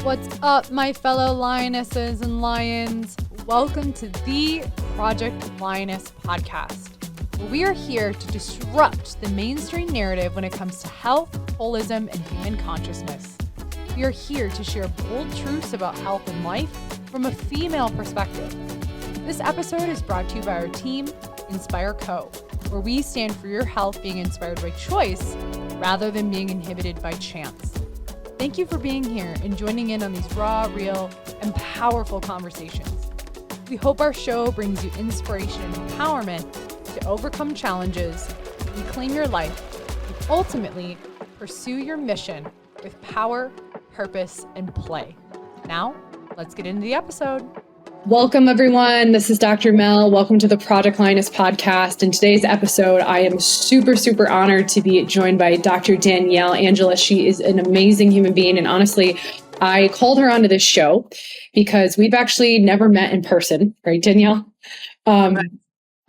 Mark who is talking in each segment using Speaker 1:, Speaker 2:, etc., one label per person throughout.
Speaker 1: What's up, my fellow lionesses and lions? Welcome to the Project Lioness podcast, where we are here to disrupt the mainstream narrative when it comes to health, holism, and human consciousness. We are here to share bold truths about health and life from a female perspective. This episode is brought to you by our team, Inspire Co., where we stand for your health being inspired by choice rather than being inhibited by chance. Thank you for being here and joining in on these raw, real, and powerful conversations. We hope our show brings you inspiration and empowerment to overcome challenges, reclaim your life, and ultimately pursue your mission with power, purpose, and play. Now, let's get into the episode. Welcome, everyone. This is Dr. Mel. Welcome to the Project Lioness podcast. In today's episode, I am super honored to be joined by Dr. Danielle Angela. She is an amazing human being. And honestly, I called her onto this show because we've actually never met in person, right, Danielle?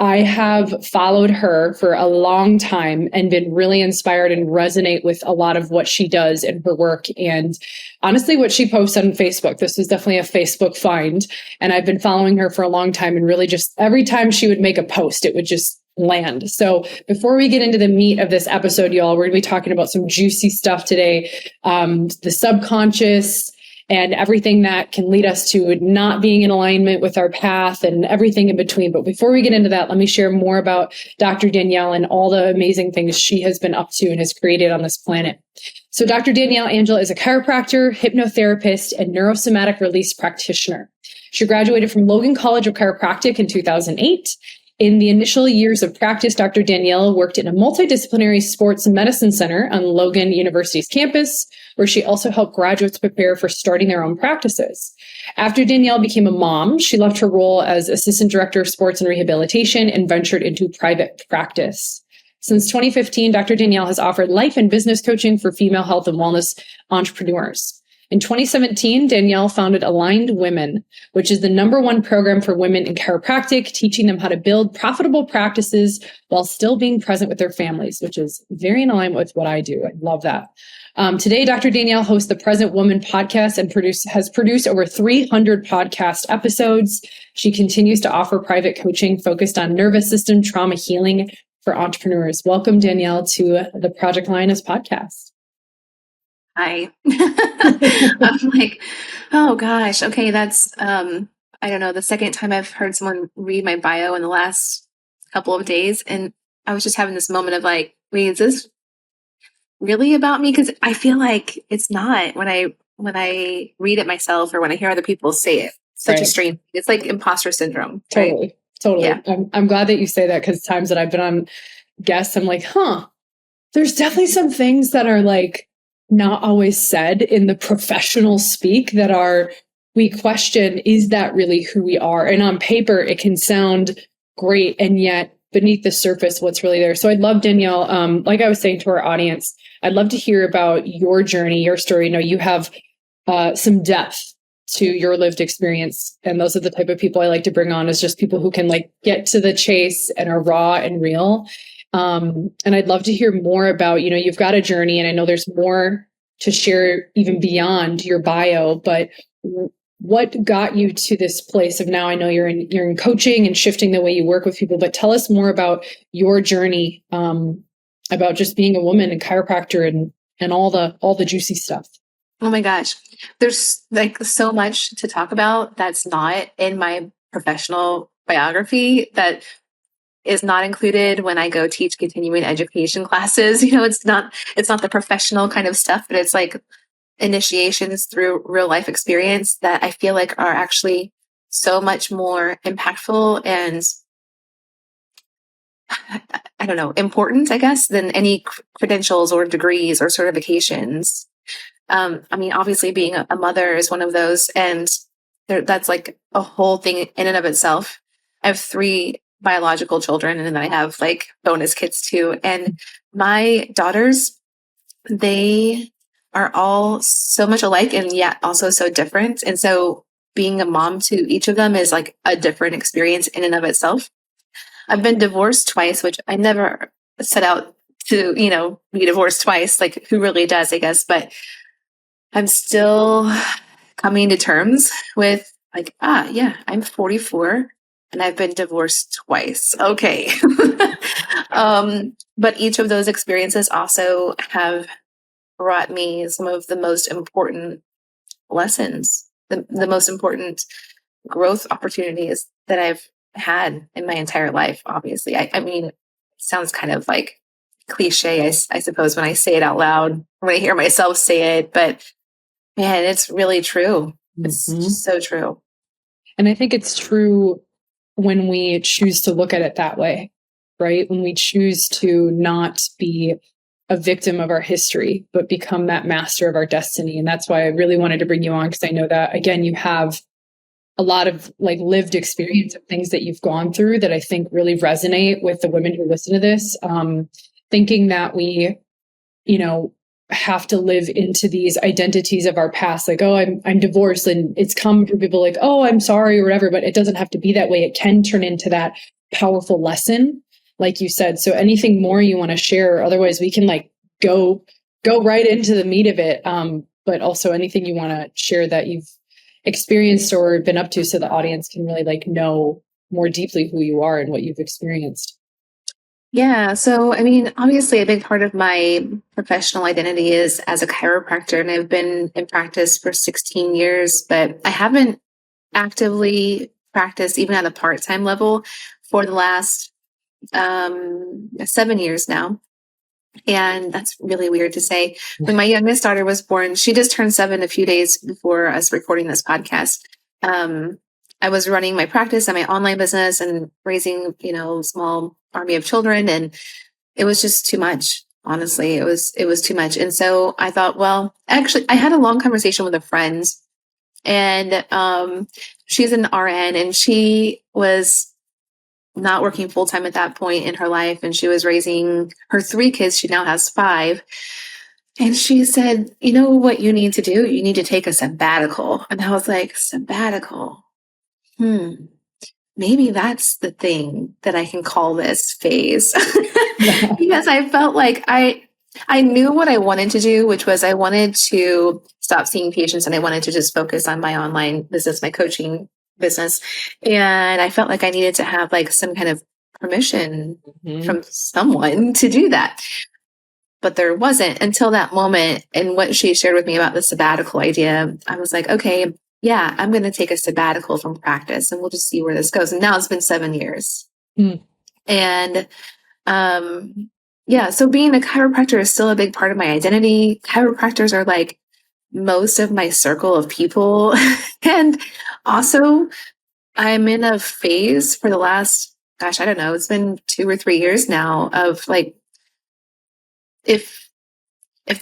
Speaker 1: I have followed her for a long time and been really inspired and resonate with a lot of what she does in her work. And honestly, what she posts on Facebook, this was definitely a Facebook find. And I've been following her for a long time, and really just every time she would make a post, it would just land. So before we get into the meat of this episode, y'all, we're going to be talking about some juicy stuff today. The subconscious, and everything that can lead us to not being in alignment with our path and everything in between. But before we get into that, let me share more about Dr. Danielle and all the amazing things she has been up to and has created on this planet. So Dr. Danielle Angela is a chiropractor, hypnotherapist, and neurosomatic release practitioner. She graduated from Logan College of Chiropractic in 2008. In the initial years of practice, Dr. Danielle worked in a multidisciplinary sports medicine center on Logan University's campus, where she also helped graduates prepare for starting their own practices. After Danielle became a mom, she left her role as assistant director of sports and rehabilitation and ventured into private practice. Since 2015, Dr. Danielle has offered life and business coaching for female health and wellness entrepreneurs. In 2017, Danielle founded Aligned Women, which is the #1 program for women in chiropractic, teaching them how to build profitable practices while still being present with their families, which is very in alignment with what I do. I love that. Today, Dr. Danielle hosts the Present Woman podcast and has produced over 300 podcast episodes. She continues to offer private coaching focused on nervous system trauma healing for entrepreneurs. Welcome, Danielle, to the Project Lioness podcast.
Speaker 2: Hi. I'm like, oh gosh. Okay. That's, I don't know, the second time I've heard someone read my bio in the last couple of days. And I was just having this moment of like, wait, is this really about me? Cause I feel like it's not when I read it myself or when I hear other people say it. Such a strange, it's like imposter syndrome. Right?
Speaker 1: Totally.
Speaker 2: Yeah.
Speaker 1: I'm glad that you say that, because times that I've been on guests, I'm like, there's definitely some things that are like, not always said in the professional speak we question, is that really who we are? And on paper, it can sound great. And yet beneath the surface, what's really there? So I'd love, Danielle, like I was saying to our audience, I'd love to hear about your journey, your story. You have some depth to your lived experience. And those are the type of people I like to bring on, is just people who can like get to the chase and are raw and real. And I'd love to hear more about, you've got a journey, and I know there's more to share even beyond your bio, but what got you to this place of now? I know you're in coaching and shifting the way you work with people, but tell us more about your journey, about just being a woman and chiropractor and all the juicy stuff.
Speaker 2: Oh my gosh. There's like so much to talk about that's not in my professional biography, that is not included when I go teach continuing education classes. It's not the professional kind of stuff, but it's like initiations through real life experience that I feel like are actually so much more impactful and I don't know, important, I guess, than any credentials or degrees or certifications. Obviously being a mother is one of those, and that's like a whole thing in and of itself. I have 3 biological children, and then I have like bonus kids too. And my daughters, they are all so much alike and yet also so different. And so being a mom to each of them is like a different experience in and of itself. I've been divorced twice, which I never set out to, be divorced twice. Like, who really does, I guess. But I'm still coming to terms with like, yeah, I'm 44 and I've been divorced twice. Okay. But each of those experiences also have brought me some of the most important lessons, the most important growth opportunities that I've had in my entire life. Obviously, I mean, it sounds kind of like cliche, I suppose, when I say it out loud, when I hear myself say it, but man, it's really true. It's just so true.
Speaker 3: And I think it's true when we choose to look at it that way, right? When we choose to not be a victim of our history, but become that master of our destiny. And that's why I really wanted to bring you on, because I know that, again, you have a lot of like lived experience of things that you've gone through that I think really resonate with the women who listen to this. Thinking that we, have to live into these identities of our past, like, oh, I'm divorced, and it's common for people like, oh, I'm sorry or whatever, but it doesn't have to be that way. It can turn into that powerful lesson, like you said. So anything more you want to share? Otherwise we can like go right into the meat of it. But also anything you want to share that you've experienced or been up to, so the audience can really like know more deeply who you are and what you've experienced.
Speaker 2: Yeah. So, I mean, obviously a big part of my professional identity is as a chiropractor, and I've been in practice for 16 years, but I haven't actively practiced even at a part-time level for the last 7 years now. And that's really weird to say. When my youngest daughter was born, she just turned 7 a few days before us recording this podcast. I was running my practice and my online business and raising, a small army of children. And it was just too much. Honestly, it was too much. And so I thought, well, actually, I had a long conversation with a friend, and she's an RN, and she was not working full time at that point in her life. And she was raising her 3 kids. She now has 5. And she said, you know what you need to do? You need to take a sabbatical. And I was like, sabbatical? Maybe that's the thing that I can call this phase. Because I felt like I knew what I wanted to do, which was I wanted to stop seeing patients and I wanted to just focus on my online business, my coaching business. And I felt like I needed to have like some kind of permission from someone to do that. But there wasn't until that moment. And what she shared with me about the sabbatical idea, I was like, okay, yeah, I'm going to take a sabbatical from practice and we'll just see where this goes. And now it's been 7 years. And yeah, so being a chiropractor is still a big part of my identity. Chiropractors are like most of my circle of people. And also I'm in a phase for the last, gosh, I don't know, it's been 2 or 3 years now of like, if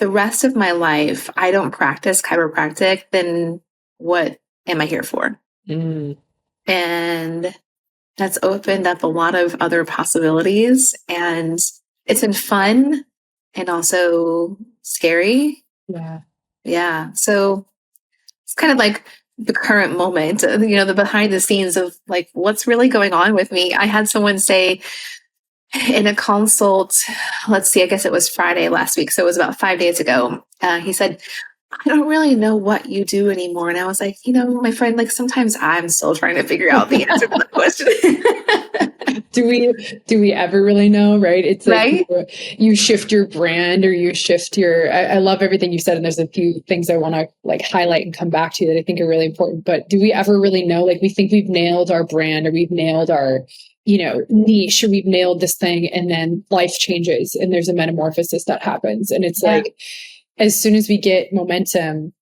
Speaker 2: the rest of my life I don't practice chiropractic, then what am I here for? And that's opened up a lot of other possibilities, and it's been fun and also scary. Yeah. So it's kind of like the current moment, the behind the scenes of like, what's really going on with me. I had someone say in a consult, let's see, I guess it was Friday last week. So it was about 5 days ago. He said, I don't really know what you do anymore. And I was like, my friend, like sometimes I'm still trying to figure out the answer to the question.
Speaker 3: Do we ever really know? Right. It's like
Speaker 2: right?
Speaker 3: you shift your brand, or you shift I love everything you said. And there's a few things I want to like highlight and come back to that I think are really important. But do we ever really know? Like we think we've nailed our brand, or we've nailed our, niche, or we've nailed this thing, and then life changes and there's a metamorphosis that happens. And it's like, as soon as we get momentum,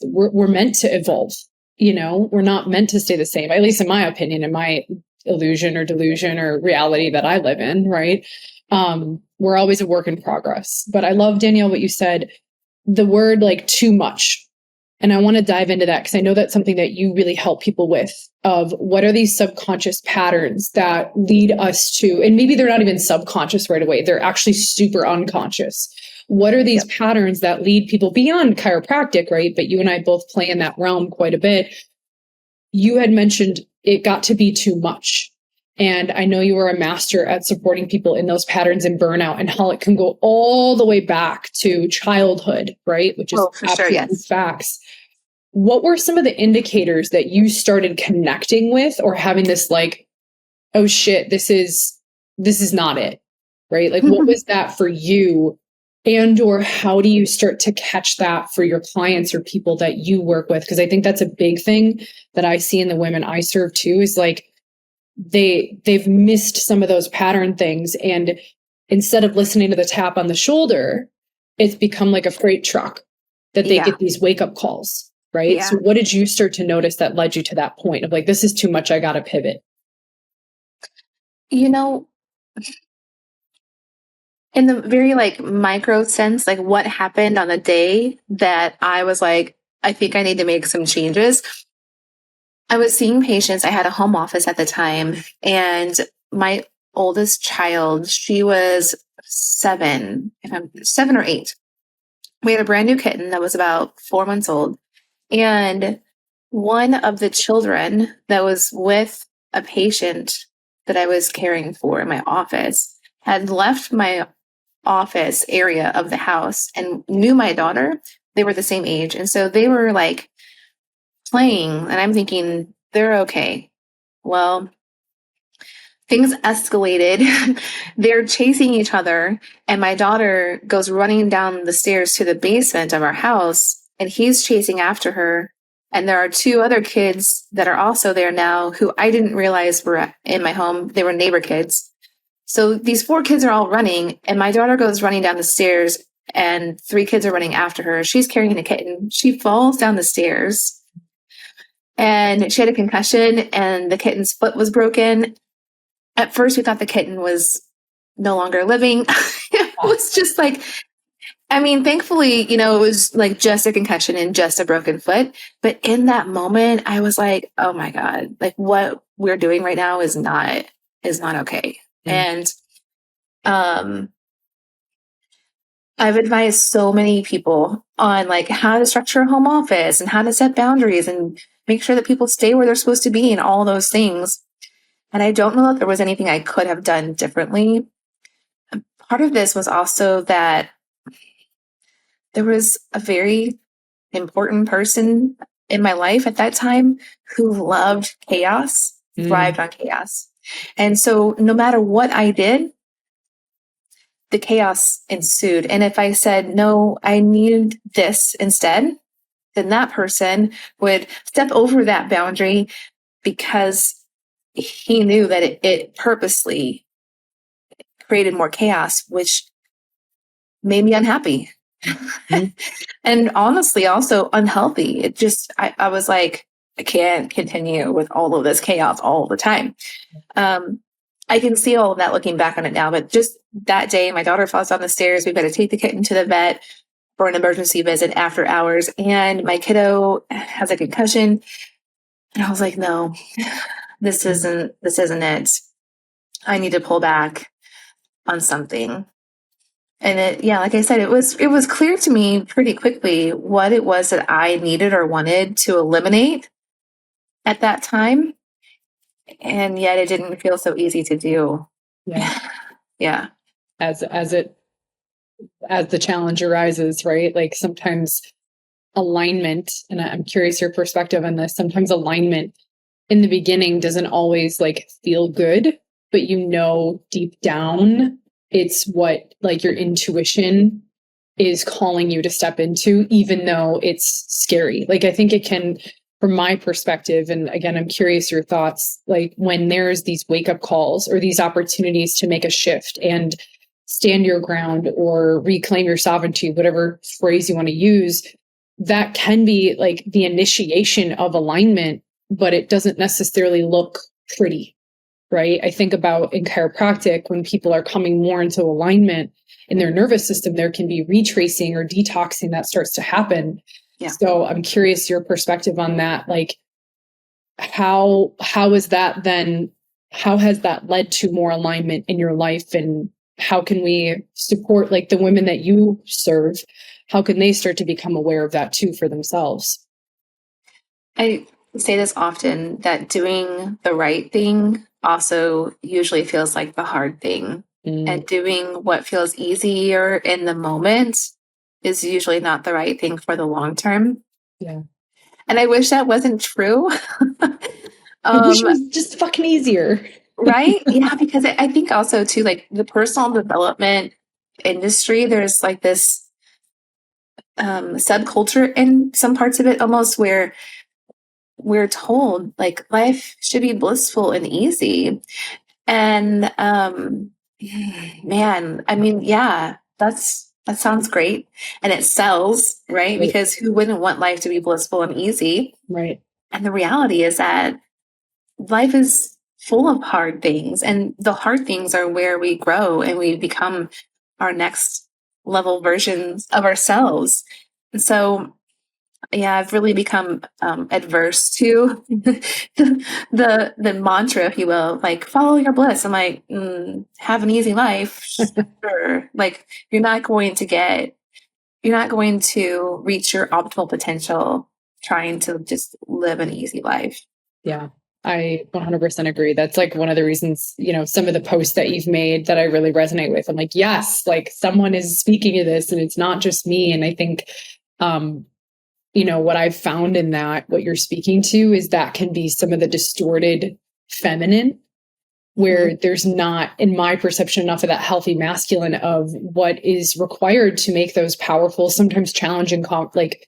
Speaker 3: we're meant to evolve. We're not meant to stay the same, at least in my opinion, in my illusion or delusion or reality that I live in. Right. We're always a work in progress. But I love, Danielle, what you said, the word like too much. And I want to dive into that because I know that's something that you really help people with, of what are these subconscious patterns that lead us to, and maybe they're not even subconscious right away, they're actually super unconscious. What are these patterns that lead people beyond chiropractic, right? But you and I both play in that realm quite a bit. You had mentioned it got to be too much. And I know you were a master at supporting people in those patterns and burnout, and how it can go all the way back to childhood, right? Which is
Speaker 2: for sure, yes.
Speaker 3: facts. what were some of the indicators that you started connecting with or having this like, oh shit, this is not it, right? Like what was that for you? And or how do you start to catch that for your clients or people that you work with? Because I think that's a big thing that I see in the women I serve too, is like they've missed some of those pattern things. And instead of listening to the tap on the shoulder, it's become like a freight truck that they get these wake up calls, right?
Speaker 2: Yeah.
Speaker 3: So what did you start to notice that led you to that point of like, this is too much, I got to pivot?
Speaker 2: You know, in the very like micro sense, like what happened on the day that I was like, I think I need to make some changes. I was seeing patients. I had a home office at the time, and my oldest child, she was 7, if I'm 7 or 8. We had a brand new kitten that was about 4 months old. And one of the children that was with a patient that I was caring for in my office had left my office area of the house and knew my daughter. They were the same age. And so they were like playing, and I'm thinking, they're okay. Well, things escalated. They're chasing each other, and my daughter goes running down the stairs to the basement of our house, and he's chasing after her. And there are 2 other kids that are also there now who I didn't realize were in my home. They were neighbor kids. So these 4 kids are all running, and my daughter goes running down the stairs, and 3 kids are running after her. She's carrying a kitten. She falls down the stairs, and she had a concussion, and the kitten's foot was broken. At first, we thought the kitten was no longer living. It was just like, I mean, thankfully, it was like just a concussion and just a broken foot. But in that moment, I was like, oh my God, like what we're doing right now is not okay. And I've advised so many people on like how to structure a home office and how to set boundaries and make sure that people stay where they're supposed to be and all those things. And I don't know if there was anything I could have done differently. Part of this was also that there was a very important person in my life at that time who loved chaos, thrived on chaos. And so no matter what I did, the chaos ensued. And if I said, no, I need this instead, then that person would step over that boundary because he knew that it purposely created more chaos, which made me unhappy. And honestly, also unhealthy. It just, I was like, I can't continue with all of this chaos all the time. I can see all of that looking back on it now, but just that day, my daughter falls down the stairs. We better take the kitten to the vet for an emergency visit after hours. And my kiddo has a concussion. And I was like, no, this isn't it. I need to pull back on something. And like I said, it was clear to me pretty quickly what it was that I needed or wanted to eliminate at that time. And yet it didn't feel so easy to do.
Speaker 3: Yeah.
Speaker 2: Yeah.
Speaker 3: As the challenge arises, right? Like sometimes alignment, and I'm curious your perspective on this, sometimes alignment in the beginning doesn't always like feel good, but deep down, it's what like your intuition is calling you to step into, even though it's scary. Like I think it can, from my perspective, and again, I'm curious your thoughts, like when there's these wake up calls or these opportunities to make a shift and stand your ground or reclaim your sovereignty, whatever phrase you want to use, that can be like the initiation of alignment, but it doesn't necessarily look pretty, right? I think about in chiropractic, when people are coming more into alignment in their nervous system, there can be retracing or detoxing that starts to happen. Yeah. So I'm curious your perspective on that. Like how is that then, how has that led to more alignment in your life, and how can we support like the women that you serve? How can they start to become aware of that too for themselves?
Speaker 2: I say this often, that doing the right thing also usually feels like the hard thing. And doing what feels easier in the moment is usually not the right thing for the long term.
Speaker 3: Yeah.
Speaker 2: And I wish that wasn't true.
Speaker 3: I wish it was just fucking easier.
Speaker 2: Right? Yeah, because I think also too, like the personal development industry, there's like this subculture in some parts of it almost where we're told like life should be blissful and easy. And man, I mean, yeah, that sounds great. And it sells, right? Because who wouldn't want life to be blissful and easy?
Speaker 3: Right.
Speaker 2: And the reality is that life is full of hard things, and the hard things are where we grow and we become our next level versions of ourselves. And so, yeah, I've really become adverse to the mantra, if you will, like follow your bliss. I'm like, have an easy life, sure. Like you're not going to reach your optimal potential trying to just live an easy life.
Speaker 3: Yeah, I 100% agree. That's like one of the reasons, some of the posts that you've made that I really resonate with. I'm like, yes, like someone is speaking to this and it's not just me. And I think, what I've found in that, what you're speaking to is that can be some of the distorted feminine where there's not, in my perception, enough of that healthy masculine of what is required to make those powerful, sometimes challenging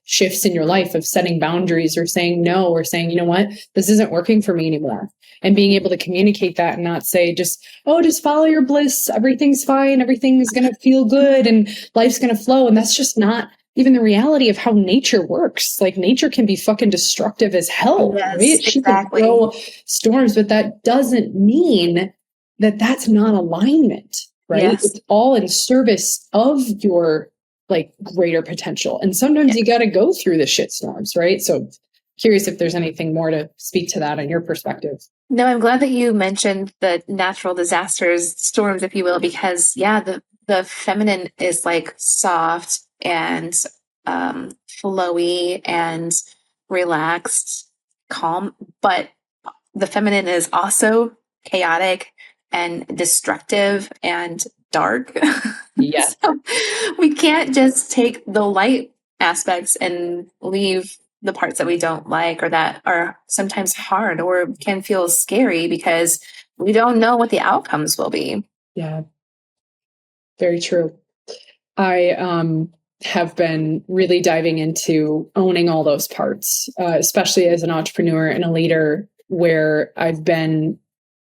Speaker 3: shifts in your life of setting boundaries or saying no, or saying, you know what, this isn't working for me anymore. And being able to communicate that and not say just follow your bliss. Everything's fine. Everything's going to feel good and life's going to flow. And that's just not even the reality of how nature works. Like nature can be fucking destructive as hell,
Speaker 2: yes,
Speaker 3: right? She
Speaker 2: exactly.
Speaker 3: can throw storms, but that doesn't mean that that's not alignment, right?
Speaker 2: Yes.
Speaker 3: It's all in service of your like greater potential. And sometimes you got to go through the shit storms, right? So curious if there's anything more to speak to that in your perspective.
Speaker 2: No, I'm glad that you mentioned the natural disasters, storms, if you will, because the feminine is like soft and flowy and relaxed, calm, but the feminine is also chaotic and destructive and dark.
Speaker 3: Yeah.
Speaker 2: So we can't just take the light aspects and leave the parts that we don't like or that are sometimes hard or can feel scary because we don't know what the outcomes will be.
Speaker 3: Yeah. Very true. I have been really diving into owning all those parts, especially as an entrepreneur and a leader, where I've been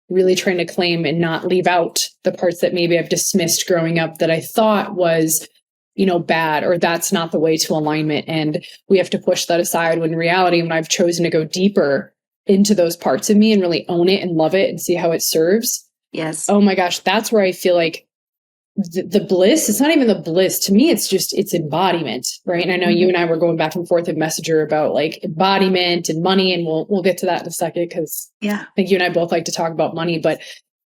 Speaker 3: really trying to claim and not leave out the parts that maybe I've dismissed growing up that I thought was, bad, or that's not the way to alignment. And we have to push that aside when in reality, when I've chosen to go deeper into those parts of me and really own it and love it and see how it serves.
Speaker 2: Yes.
Speaker 3: Oh my gosh, that's where I feel like the bliss, it's not even the bliss. To me, it's embodiment, right? And I know you and I were going back and forth in Messenger about like embodiment and money, and we'll get to that in a second because I think you and I both like to talk about money. But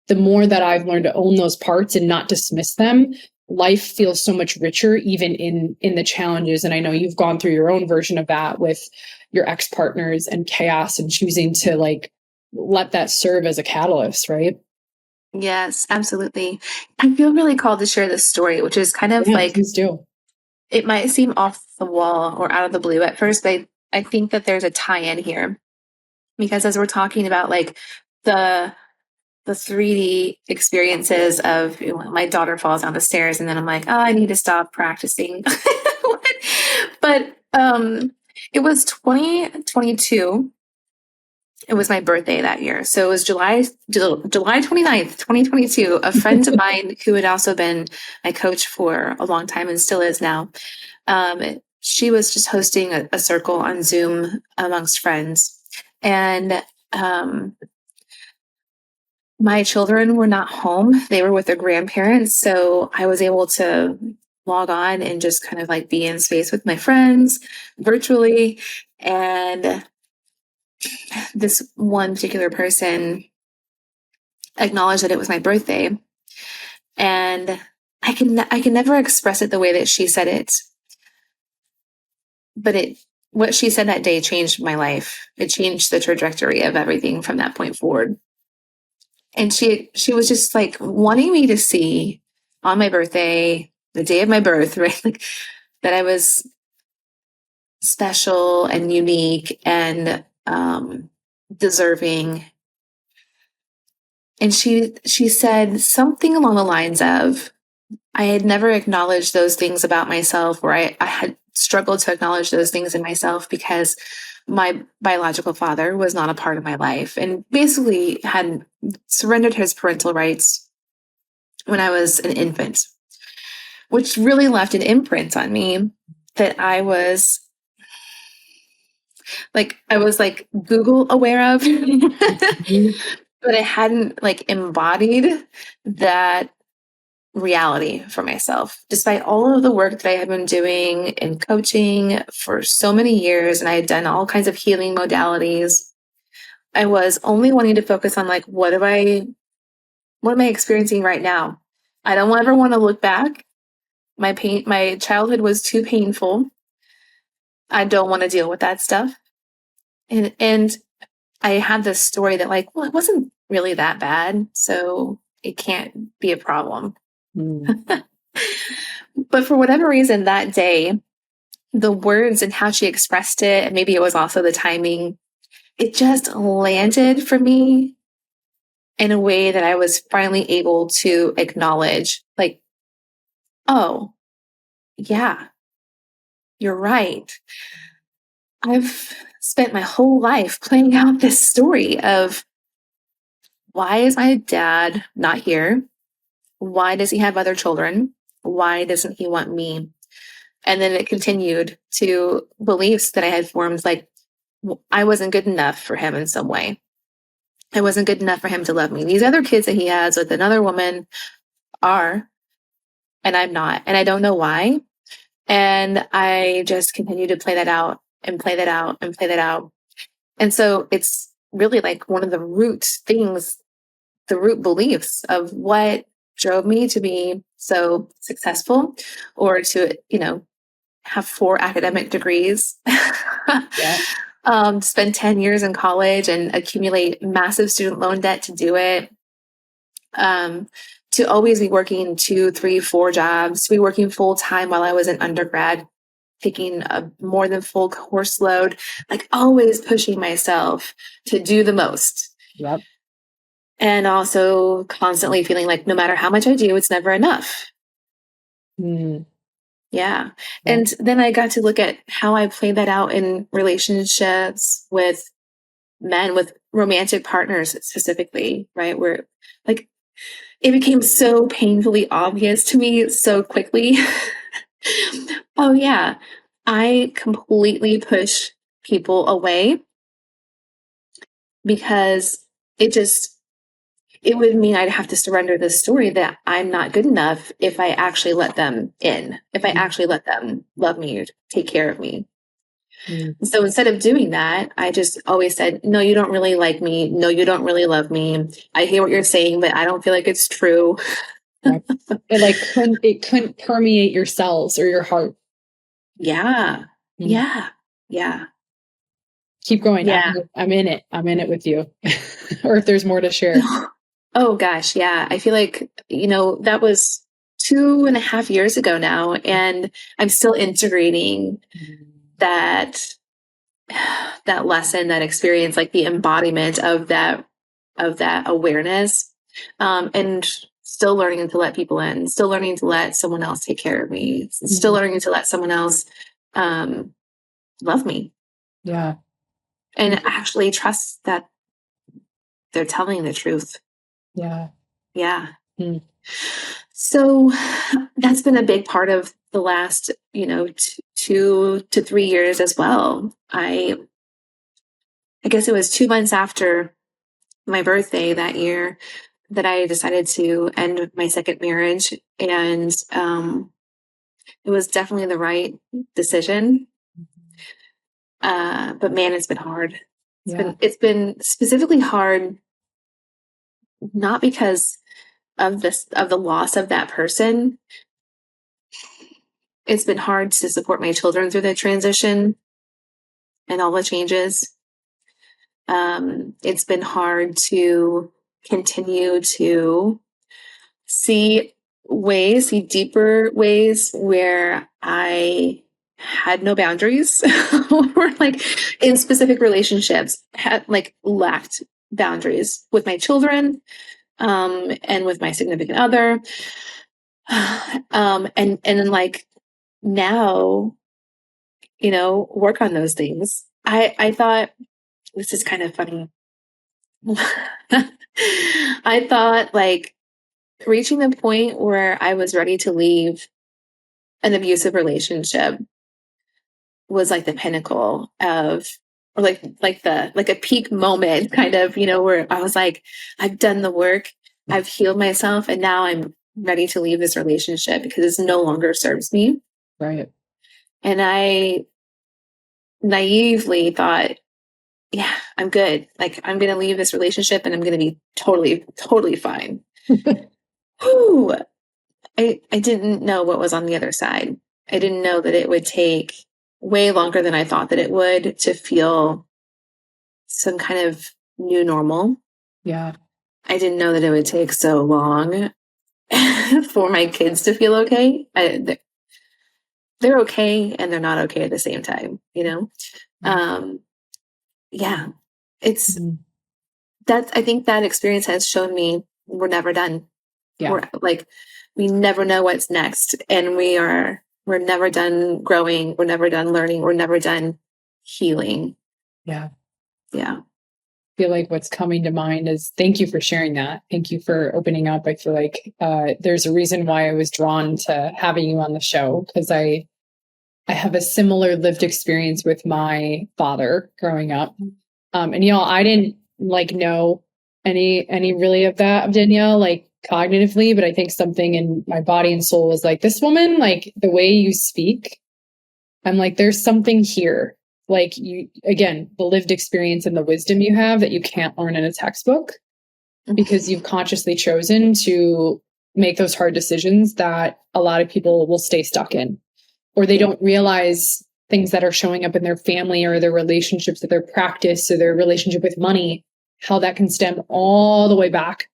Speaker 3: the more that I've learned to own those parts and not dismiss them, life feels so much richer, even in the challenges. And I know you've gone through your own version of that with your ex-partners and chaos and choosing to like let that serve as a catalyst, right?
Speaker 2: Yes, absolutely. I feel really called to share this story, which is kind of like,
Speaker 3: please do.
Speaker 2: It might seem off the wall or out of the blue at first, but I think that there's a tie-in here because as we're talking about like the 3D experiences of my daughter falls down the stairs and then I'm like, oh, I need to stop practicing. But it was 2022. It was my birthday that year. So it was July 29th, 2022. A friend of mine who had also been my coach for a long time and still is now, she was just hosting a circle on Zoom amongst friends. And my children were not home. They were with their grandparents. So I was able to log on and just kind of like be in space with my friends virtually. And this one particular person acknowledged that it was my birthday, and I can never express it the way that she said it, but what she said that day changed my life. It changed the trajectory of everything from that point forward. And she was just like wanting me to see on my birthday, the day of my birth, right? Like that I was special and unique and deserving. And she said something along the lines of, I had never acknowledged those things about myself, or I had struggled to acknowledge those things in myself because my biological father was not a part of my life and basically had surrendered his parental rights when I was an infant, which really left an imprint on me that I was Google aware of, but I hadn't like embodied that reality for myself, despite all of the work that I had been doing in coaching for so many years. And I had done all kinds of healing modalities. I was only wanting to focus on like, what am I experiencing right now? I don't ever want to look back. My childhood was too painful. I don't want to deal with that stuff. And I had this story that like, well, it wasn't really that bad, so it can't be a problem. But for whatever reason that day, the words and how she expressed it, and maybe it was also the timing, it just landed for me in a way that I was finally able to acknowledge, like, oh, yeah, you're right. I've spent my whole life playing out this story of, why is my dad not here? Why does he have other children? Why doesn't he want me? And then it continued to beliefs that I had formed, like I wasn't good enough for him in some way. I wasn't good enough for him to love me. These other kids that he has with another woman are, and I'm not. And I don't know why. And I just continue to play that out and play that out and play that out. And so it's really like one of the root things, the root beliefs of what drove me to be so successful, or to, have 4 academic degrees, spend 10 years in college and accumulate massive student loan debt to do it. To always be working 2, 3, 4 jobs, to be working full time while I was an undergrad, taking a more than full course load, like always pushing myself to do the most.
Speaker 3: Yep.
Speaker 2: And also constantly feeling like no matter how much I do, it's never enough. Yeah. And then I got to look at how I played that out in relationships with men, with romantic partners specifically, right? Where like it became so painfully obvious to me so quickly. Oh yeah, I completely push people away because it would mean I'd have to surrender this story that I'm not good enough if I actually let them in, if I actually let them love me or take care of me. So instead of doing that, I just always said, no, you don't really like me. No, you don't really love me. I hear what you're saying, but I don't feel like it's true.
Speaker 3: It couldn't permeate your cells or your heart.
Speaker 2: Yeah. Yeah. Yeah.
Speaker 3: Keep going.
Speaker 2: Yeah.
Speaker 3: I'm in it. I'm in it with you. Or if there's more to share.
Speaker 2: Oh gosh. Yeah. I feel like, that was 2.5 years ago now, and I'm still integrating that lesson, that experience, like the embodiment of that awareness, and still learning to let people in, still learning to let someone else take care of me, still learning to let someone else love me.
Speaker 3: Yeah.
Speaker 2: And actually trust that they're telling the truth.
Speaker 3: Yeah.
Speaker 2: Yeah. So that's been a big part of the last, 2 to 3 years as well. I guess it was 2 months after my birthday that year that I decided to end my second marriage. And it was definitely the right decision. But man, it's been hard. It's been specifically hard, not because of the loss of that person. It's been hard to support my children through the transition and all the changes. It's been hard to continue to see deeper ways where I had no boundaries or like in specific relationships had like lacked boundaries with my children, and with my significant other. And then like now, work on those things. I thought this is kind of funny. I thought like reaching the point where I was ready to leave an abusive relationship was like the pinnacle of, or like a peak moment kind of, where I was like, I've done the work, I've healed myself, and now I'm ready to leave this relationship because it no longer serves me.
Speaker 3: Right.
Speaker 2: And I naively thought, yeah, I'm good. Like, I'm going to leave this relationship and I'm going to be totally, totally fine. Whew. I didn't know what was on the other side. I didn't know that it would take way longer than I thought that it would to feel some kind of new normal.
Speaker 3: Yeah.
Speaker 2: I didn't know that it would take so long for my kids to feel okay. They're okay and they're not okay at the same time, Yeah, it's I think that experience has shown me we're never done.
Speaker 3: Yeah.
Speaker 2: We never know what's next, and we're never done growing. We're never done learning. We're never done healing.
Speaker 3: Yeah.
Speaker 2: Yeah.
Speaker 3: I feel like what's coming to mind is thank you for sharing that. Thank you for opening up. I feel like there's a reason why I was drawn to having you on the show, because I have a similar lived experience with my father growing up. And I didn't know any really of that, Danielle, like cognitively, but I think something in my body and soul was like, this woman, like the way you speak, I'm like, there's something here. Like again, the lived experience and the wisdom you have that you can't learn in a textbook, because you've consciously chosen to make those hard decisions that a lot of people will stay stuck in, or they don't realize things that are showing up in their family or their relationships or their practice or their relationship with money, how that can stem all the way back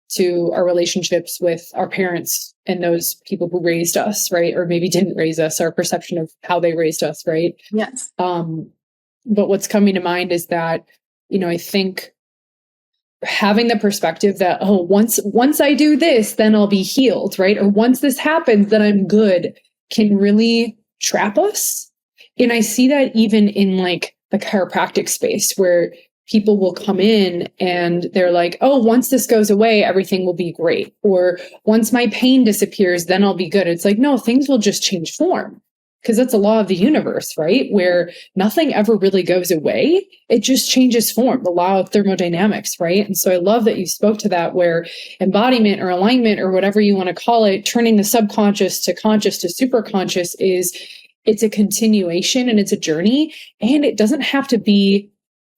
Speaker 3: to our relationships with our parents and those people who raised us, right? Or maybe didn't raise us, our perception of how they raised us, right?
Speaker 2: Yes.
Speaker 3: But what's coming to mind is that, I think having the perspective that, once I do this, then I'll be healed, right? Or once this happens, then I'm good, can really trap us. And I see that even in like the chiropractic space, where people will come in and they're like, oh, once this goes away, everything will be great. Or once my pain disappears, then I'll be good. It's like, no, things will just change form, because that's a law of the universe, right? Where nothing ever really goes away. It just changes form, the law of thermodynamics, right? And so I love that you spoke to that, where embodiment or alignment or whatever you want to call it, turning the subconscious to conscious to super conscious, it's a continuation and it's a journey. And it doesn't have to be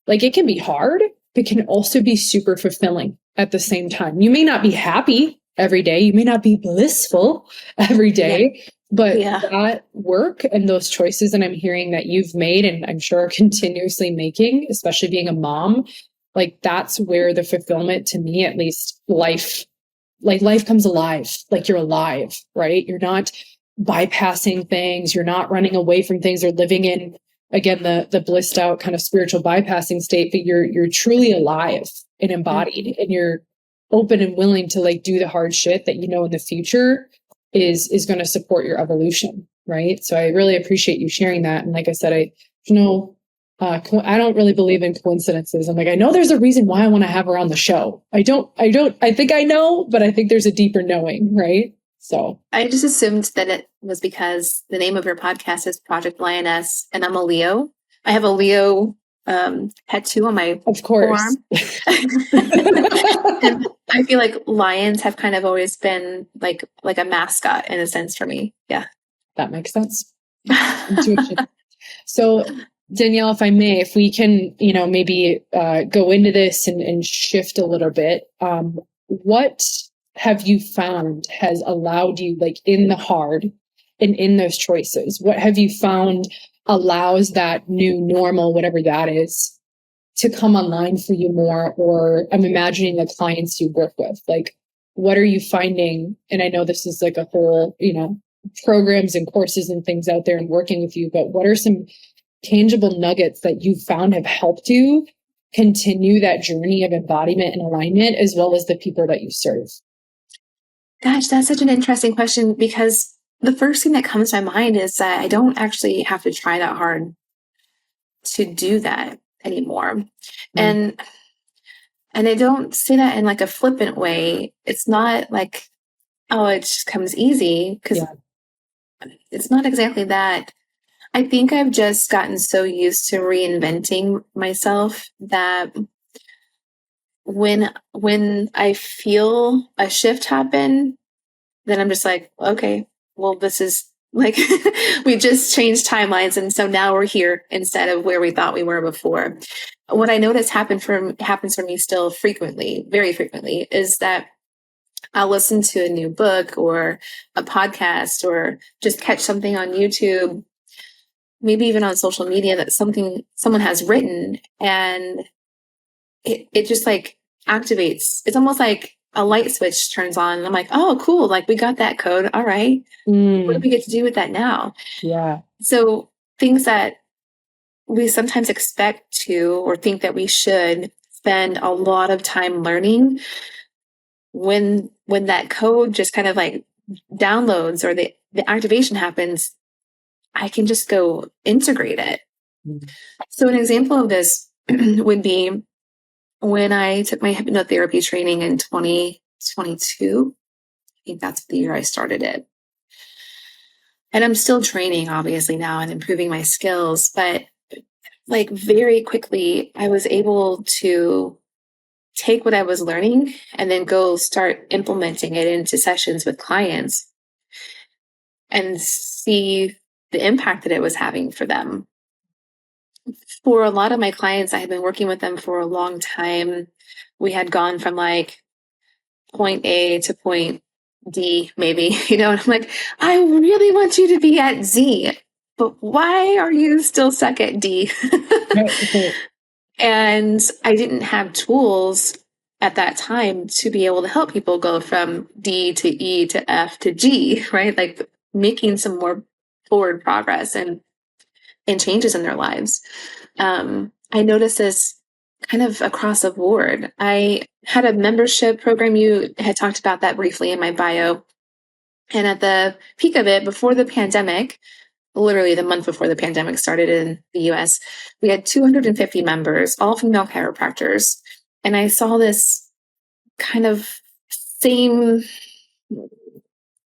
Speaker 3: like, it can be hard, but can also be super fulfilling at the same time. You may not be happy every day. You may not be blissful every day, but that work and those choices, and I'm hearing that you've made, and I'm sure are continuously making, especially being a mom, like that's where the fulfillment, to me, at least, life comes alive. Like you're alive, right? You're not bypassing things. You're not running away from things or living in, again, the blissed out kind of spiritual bypassing state, but you're truly alive and embodied, and you're open and willing to like do the hard shit that in the future is going to support your evolution, right? So I really appreciate you sharing that. And like I said, I don't really believe in coincidences. I'm like, I know there's a reason why I want to have her on the show. I think I know, but I think there's a deeper knowing, right? So
Speaker 2: I just assumed that it was because the name of your podcast is Project Lioness, and I'm a Leo. I have a Leo tattoo on my forearm. And I feel like lions have kind of always been like a mascot in a sense for me. Yeah.
Speaker 3: That makes sense. Intuition. So Danielle, if I may, if we can, maybe go into this and shift a little bit, what have you found has allowed you, like in the hard and in those choices, what have you found allows that new normal, whatever that is, to come online for you more? Or I'm imagining the clients you work with, like, what are you finding? And I know this is like a whole, programs and courses and things out there and working with you, but what are some tangible nuggets that you've found have helped you continue that journey of embodiment and alignment, as well as the people that you serve?
Speaker 2: Gosh, that's such an interesting question, because the first thing that comes to my mind is that I don't actually have to try that hard to do that anymore. And I don't say that in like a flippant way. It's not like, oh, it just comes easy, because it's not exactly that. I think I've just gotten so used to reinventing myself that when I feel a shift happen, then I'm just like, okay, well, this is like, we just changed timelines. And so now we're here instead of where we thought we were before. What I notice happens for me still frequently, very frequently, is that I'll listen to a new book or a podcast or just catch something on YouTube, maybe even on social media, that someone has written, and it just like activates. It's almost like a light switch turns on. And I'm like, oh, cool. Like, we got that code. All right. What do we get to do with that now?
Speaker 3: Yeah.
Speaker 2: So things that we sometimes expect to, or think that we should spend a lot of time learning, when that code just kind of like downloads, or the activation happens, I can just go integrate it. So an example of this would be when I took my hypnotherapy training in 2022. I think that's the year I started it. And I'm still training, obviously, now, and improving my skills. But like, very quickly, I was able to take what I was learning and then go start implementing it into sessions with clients and see the impact that it was having for them. For a lot of my clients, I had been working with them for a long time. We had gone from like point A to point D, maybe, and I'm like, I really want you to be at Z, but why are you still stuck at D? And I didn't have tools at that time to be able to help people go from D to E to F to G, right? Like, making some more forward progress and changes in their lives. I noticed this kind of across the board. I had a membership program. You had talked about that briefly in my bio. And at the peak of it, before the pandemic, literally the month before the pandemic started in the US, we had 250 members, all female chiropractors. And I saw this kind of same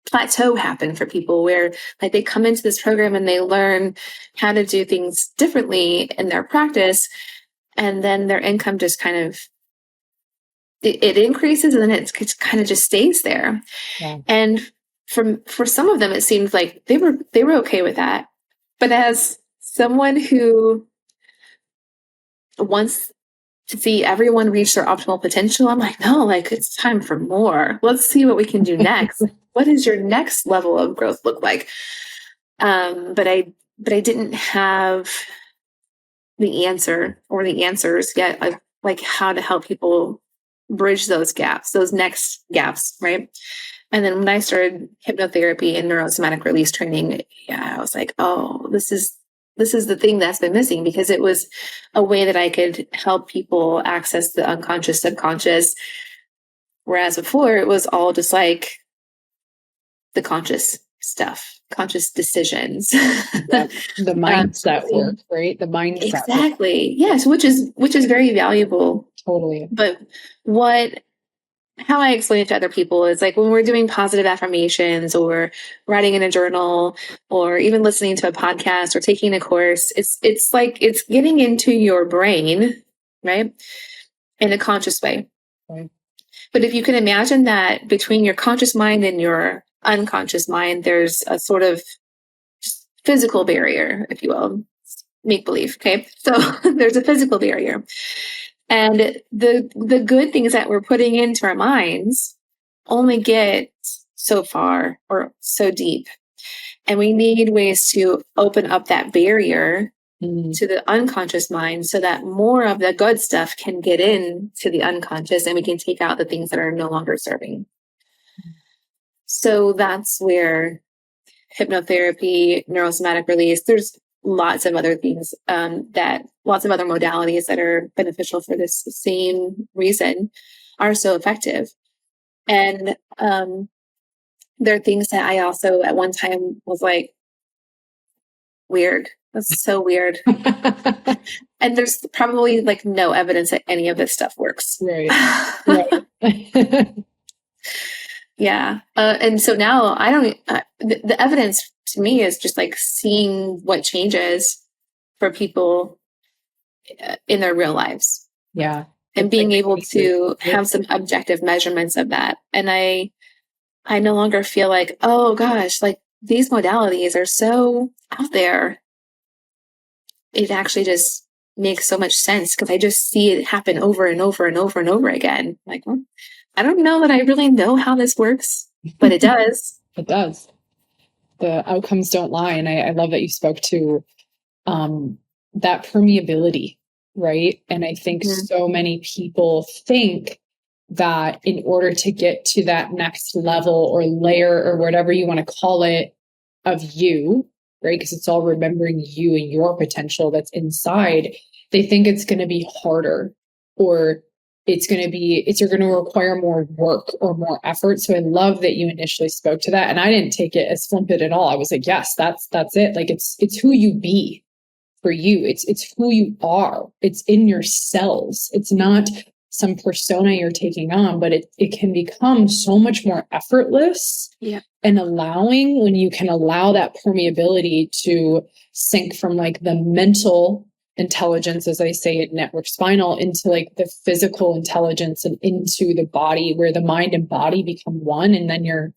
Speaker 2: plateau happen for people, where like they come into this program and they learn how to do things differently in their practice, and then their income just kind of it increases, and then it kind of just stays there.
Speaker 3: Yeah.
Speaker 2: And for some of them, it seemed like they were okay with that. But as someone who wants to see everyone reach their optimal potential, I'm like, no, like, it's time for more. Let's see what we can do next. What does your next level of growth look like? But I didn't have the answer or the answers yet of like how to help people bridge those gaps, those next gaps, right? And then when I started hypnotherapy and neurosomatic release training, I was like, oh, this is the thing that's been missing, because it was a way that I could help people access the unconscious, subconscious. Whereas before, it was all just like the conscious stuff, conscious decisions.
Speaker 3: The mindset work, right? The mindset.
Speaker 2: Exactly. Work. Yes, which is very valuable.
Speaker 3: Totally.
Speaker 2: But how I explain it to other people is like, when we're doing positive affirmations or writing in a journal or even listening to a podcast or taking a course, it's like it's getting into your brain, right? In a conscious way.
Speaker 3: Right.
Speaker 2: But if you can imagine that between your conscious mind and your unconscious mind, there's a sort of physical barrier, if you will, make believe. Okay. So there's a physical barrier. And the good things that we're putting into our minds only get so far or so deep. And we need ways to open up that barrier to the unconscious mind so that more of the good stuff can get into the unconscious, and we can take out the things that are no longer serving. So that's where hypnotherapy, neurosomatic release. There's lots of other things, lots of other modalities that are beneficial for this same reason are so effective. And there are things that I also at one time was like, weird. That's so weird. And there's probably like no evidence that any of this stuff works.
Speaker 3: Right. Right.
Speaker 2: Yeah. And so now I don't, the evidence to me is just like seeing what changes for people in their real lives.
Speaker 3: Yeah.
Speaker 2: And being able to have some objective measurements of that. And I no longer feel like, oh gosh, like these modalities are so out there. It actually just makes so much sense because I just see it happen over and over and over and over again. Like, well, I don't know that I really know how this works, but it does.
Speaker 3: It does. The outcomes don't lie. And I love that you spoke to that permeability, right? And I think so many people think that in order to get to that next level or layer or whatever you want to call it of you, right? Because it's all remembering you and your potential that's inside. They think it's going to be harder or it's going to require more work or more effort. So I love that you initially spoke to that. And I didn't take it as flippant at all. I was like, yes, that's it. Like it's who you be for you. It's who you are. It's in your cells. It's not some persona you're taking on, but it can become so much more effortless and allowing when you can allow that permeability to sink from like the mental intelligence, as I say it, network spinal, into like the physical intelligence and into the body where the mind and body become one. And then your,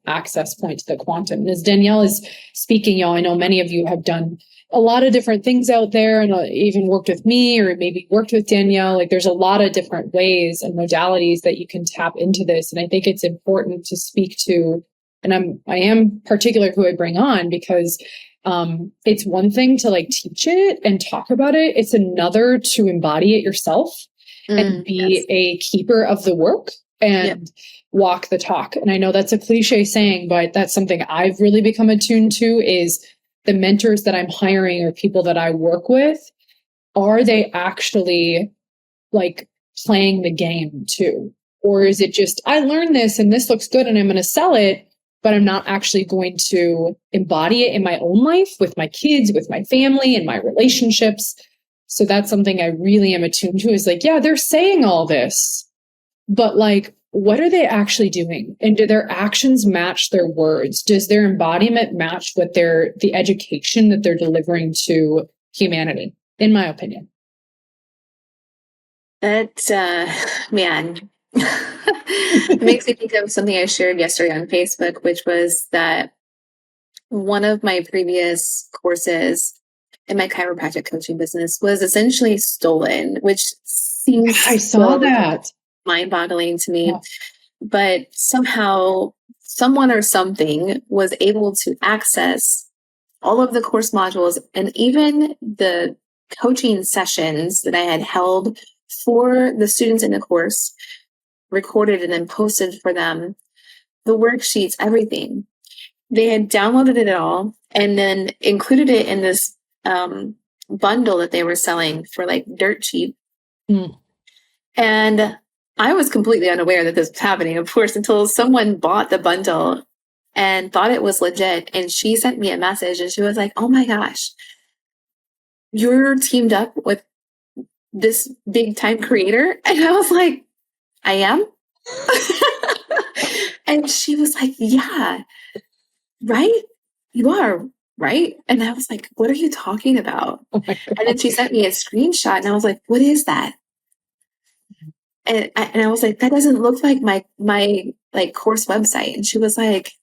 Speaker 3: access point to the quantum. And as Danielle is speaking, y'all, I know many of you have done a lot of different things out there and even worked with me or maybe worked with Danielle. Like there's a lot of different ways and modalities that you can tap into this. And I think it's important to speak to, and I am particular who I bring on because it's one thing to like teach it and talk about it. It's another to embody it yourself and be a keeper of the work and walk the talk. And I know that's a cliche saying, but that's something I've really become attuned to is the mentors that I'm hiring or people that I work with, are they actually like playing the game too? Or is it just, I learned this and this looks good and I'm going to sell it, but I'm not actually going to embody it in my own life with my kids, with my family and my relationships. So that's something I really am attuned to is like, yeah, they're saying all this, but like, what are they actually doing? And do their actions match their words? Does their embodiment match what the education that they're delivering to humanity, in my opinion?
Speaker 2: That, man, it makes me think of something I shared yesterday on Facebook, which was that one of my previous courses in my chiropractic coaching business was essentially stolen, which seems
Speaker 3: I saw that.
Speaker 2: mind-boggling to me. But somehow someone or something was able to access all of the course modules and even the coaching sessions that I had held for the students in the course, recorded and then posted for them, the worksheets, everything. They had downloaded it all and then included it in this bundle that they were selling for like dirt cheap. And I was completely unaware that this was happening, of course, until someone bought the bundle and thought it was legit. And she sent me a message and she was like, oh my gosh, you're teamed up with this big time creator. And I was like, I am. And she was like, yeah, right? You are, right? And I was like, what are you talking about?
Speaker 3: Oh my God.
Speaker 2: And then she sent me a screenshot and I was like, what is that? And I was like, that doesn't look like my like course website. And she was like,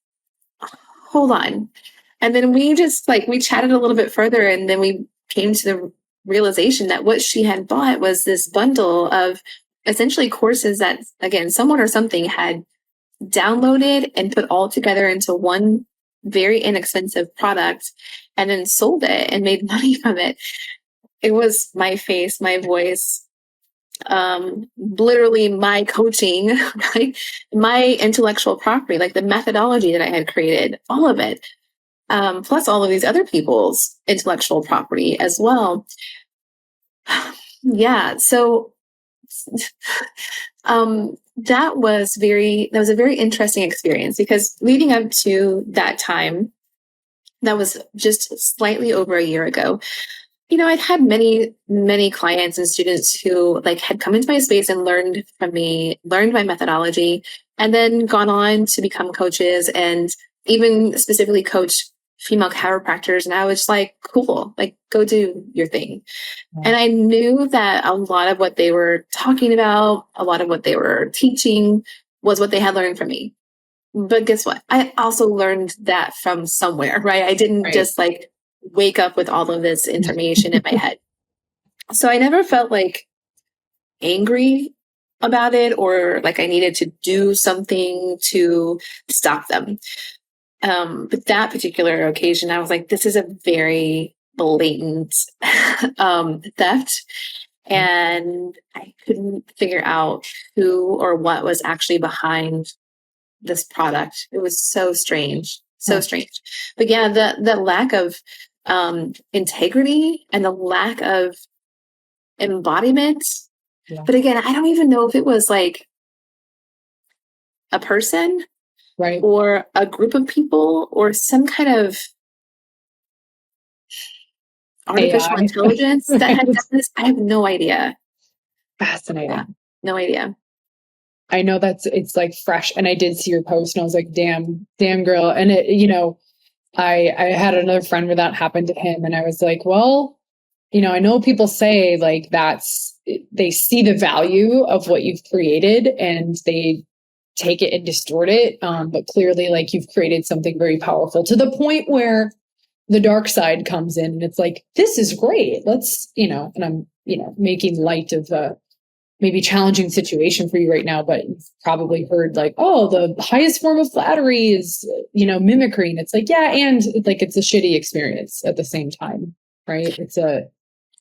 Speaker 2: hold on. And then we just we chatted a little bit further. And then we came to the realization that what she had bought was this bundle of essentially courses that, again, someone or something had downloaded and put all together into one very inexpensive product and then sold it and made money from it. It was my face, my voice, literally my coaching, right? My intellectual property, like the methodology that I had created, all of it plus all of these other people's intellectual property as well. Yeah. So, that was a very interesting experience, because leading up to that time, that was just slightly over a year ago, I'd had many, many clients and students who like had come into my space and learned from me, learned my methodology, and then gone on to become coaches and even specifically coach female chiropractors. And I was like, cool, like go do your thing. Yeah. And I knew that a lot of what they were talking about, a lot of what they were teaching was what they had learned from me. But guess what? I also learned that from somewhere, right? I didn't just like wake up with all of this information in my head. So I never felt like angry about it or like I needed to do something to stop them. But that particular occasion, I was like, this is a very blatant theft. And I couldn't figure out who or what was actually behind this product. It was so strange, so strange. But yeah, the lack of integrity and the lack of embodiment. Yeah. But again, I don't even know if it was like a person, right, or a group of people or some kind of artificial intelligence that had done this. I have no idea.
Speaker 3: Fascinating.
Speaker 2: Yeah, no idea.
Speaker 3: I know it's like fresh. And I did see your post and I was like, damn girl. And it, I had another friend where that happened to him. And I was like, well, I know people say like they see the value of what you've created and they take it and distort it. But clearly like you've created something very powerful to the point where the dark side comes in and it's like, this is great. Let's, and I'm, making light of maybe challenging situation for you right now, but you've probably heard like, oh, the highest form of flattery is, mimicry. And it's like, yeah. And like, it's a shitty experience at the same time, right?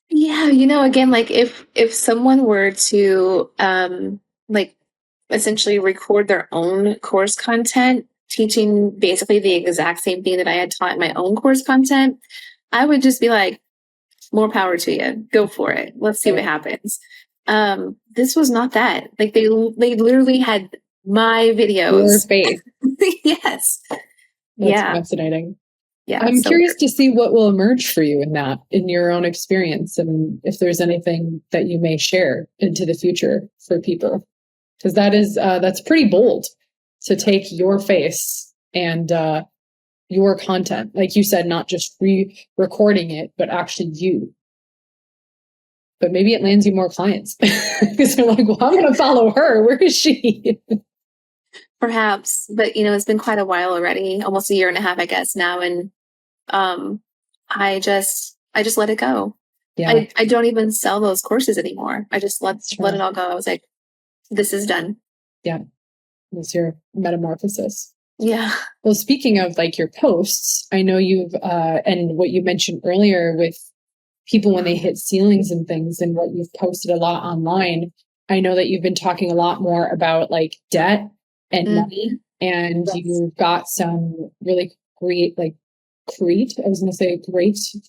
Speaker 2: Yeah. Again, like if someone were to, like essentially record their own course content, teaching basically the exact same thing that I had taught in my own course content, I would just be like, more power to you. Go for it. Let's see what happens. This was not that. Like they literally had my videos.
Speaker 3: Your face.
Speaker 2: Yes.
Speaker 3: That's fascinating.
Speaker 2: Yeah.
Speaker 3: I'm curious to see what will emerge for you in your own experience, and if there's anything that you may share into the future for people, because that's pretty bold to take your face and your content, like you said, not just re-recording it, but actually you. But maybe it lands you more clients because they're like, well, I'm going to follow her. Where is she?
Speaker 2: Perhaps, but it's been quite a while already, almost a year and a half, I guess now. And I just let it go. Yeah. I don't even sell those courses anymore. I just let it all go. I was like, this is done.
Speaker 3: Yeah. It's your metamorphosis.
Speaker 2: Yeah.
Speaker 3: Well, speaking of like your posts, I know you've, and what you mentioned earlier with people when they hit ceilings and things and what you've posted a lot online, I know that you've been talking a lot more about like debt and money, and you've got some really great, great,